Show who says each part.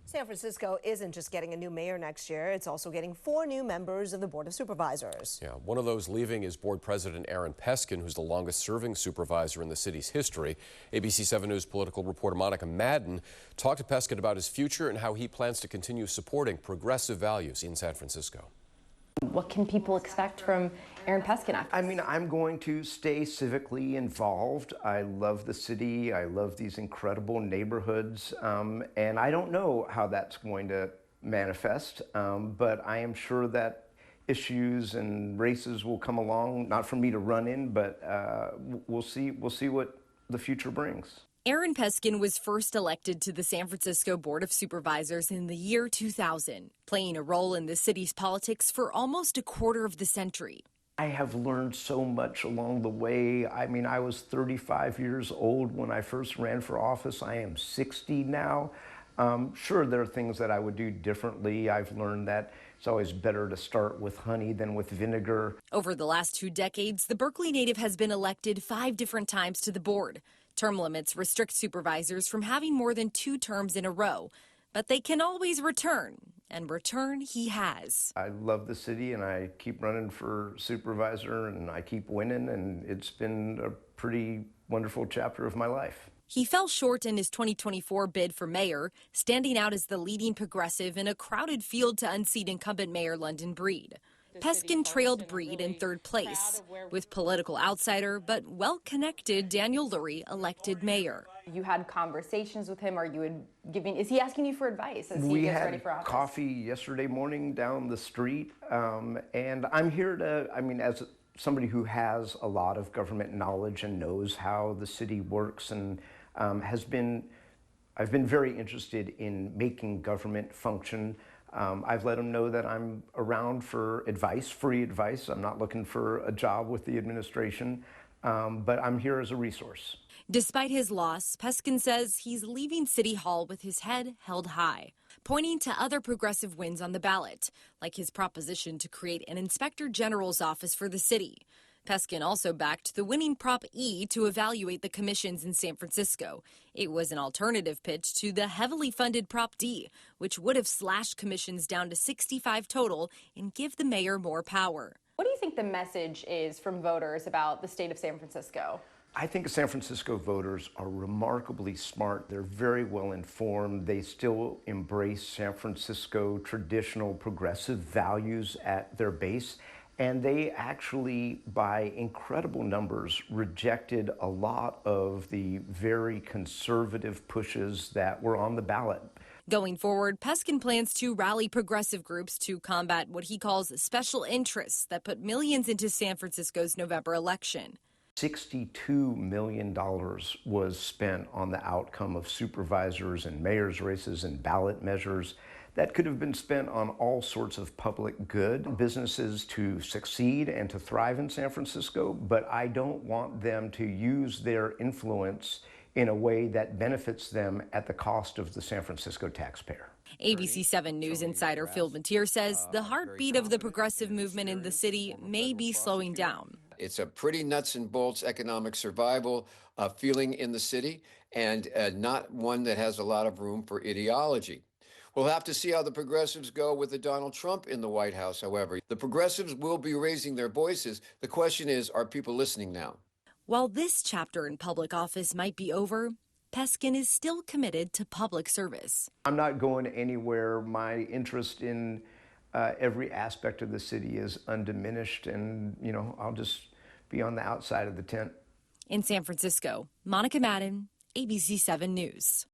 Speaker 1: San Francisco isn't just getting a new mayor next year, it's also getting 4 new members of the Board of Supervisors.
Speaker 2: Yeah, one of those leaving is Board President Aaron Peskin, who's the longest-serving supervisor in the city's history. ABC 7 News political reporter Monica Madden talked to Peskin about his future and how he plans to continue supporting progressive values in San Francisco.
Speaker 3: What can people expect from Aaron Peskin?
Speaker 4: I mean, I'm going to stay civically involved. I love the city. I love these incredible neighborhoods. And I don't know how that's going to manifest, but I am sure that issues and races will come along, not for me to run in, but we'll see what the future brings.
Speaker 3: Aaron Peskin was first elected to the San Francisco Board of Supervisors in the year 2000, playing a role in the city's politics for almost a quarter of the century.
Speaker 4: I have learned so much along the way. I mean, I was 35 years old when I first ran for office. I am 60 now. Sure, there are things that I would do differently. I've learned that it's always better to start with honey than with vinegar.
Speaker 3: Over the last 2 decades, the Berkeley native has been elected 5 different times to the board. Term limits restrict supervisors from having more than 2 terms in a row, but they can always return, and return he has.
Speaker 4: I love the city, and I keep running for supervisor, and I keep winning, and it's been a pretty wonderful chapter of my life.
Speaker 3: He fell short in his 2024 bid for mayor, standing out as the leading progressive in a crowded field to unseat incumbent Mayor London Breed. Peskin trailed Breed in 3rd place, with political outsider but well-connected Daniel Lurie elected mayor.
Speaker 5: You had conversations with him, or you had is he asking you for advice as
Speaker 4: we
Speaker 5: he gets
Speaker 4: had
Speaker 5: ready for office?
Speaker 4: Coffee yesterday morning down the street, and I'm here to, as somebody who has a lot of government knowledge and knows how the city works, and I've been very interested in making government function. I've let them know that I'm around for advice, free advice. I'm not looking for a job with the administration, but I'm here as a resource.
Speaker 3: Despite his loss, Peskin says he's leaving City Hall with his head held high, pointing to other progressive wins on the ballot, like his proposition to create an inspector general's office for the city. Peskin also backed the winning Prop E to evaluate the commissions in San Francisco. It was an alternative pitch to the heavily funded Prop D, which would have slashed commissions down to 65 total and give the mayor more power.
Speaker 5: What do you think the message is from voters about the state of San Francisco?
Speaker 4: I think San Francisco voters are remarkably smart. They're very well informed. They still embrace San Francisco traditional progressive values at their base. And they actually, by incredible numbers, rejected a lot of the very conservative pushes that were on the ballot.
Speaker 3: Going forward, Peskin plans to rally progressive groups to combat what he calls special interests that put millions into San Francisco's November election.
Speaker 4: $62 million was spent on the outcome of supervisors and mayor's races and ballot measures. That could have been spent on all sorts of public good, businesses to succeed and to thrive in San Francisco, but I don't want them to use their influence in a way that benefits them at the cost of the San Francisco taxpayer.
Speaker 3: ABC 7 News insider Phil Matier says the heartbeat of the progressive movement in the city may be slowing down.
Speaker 6: It's a pretty nuts and bolts economic survival feeling in the city, and not one that has a lot of room for ideology. We'll have to see how the progressives go with the Donald Trump in the White House, however. The progressives will be raising their voices. The question is, are people listening now?
Speaker 3: While this chapter in public office might be over, Peskin is still committed to public service.
Speaker 4: I'm not going anywhere. My interest in every aspect of the city is undiminished, and, I'll just be on the outside of the tent.
Speaker 3: In San Francisco, Monica Madden, ABC 7 News.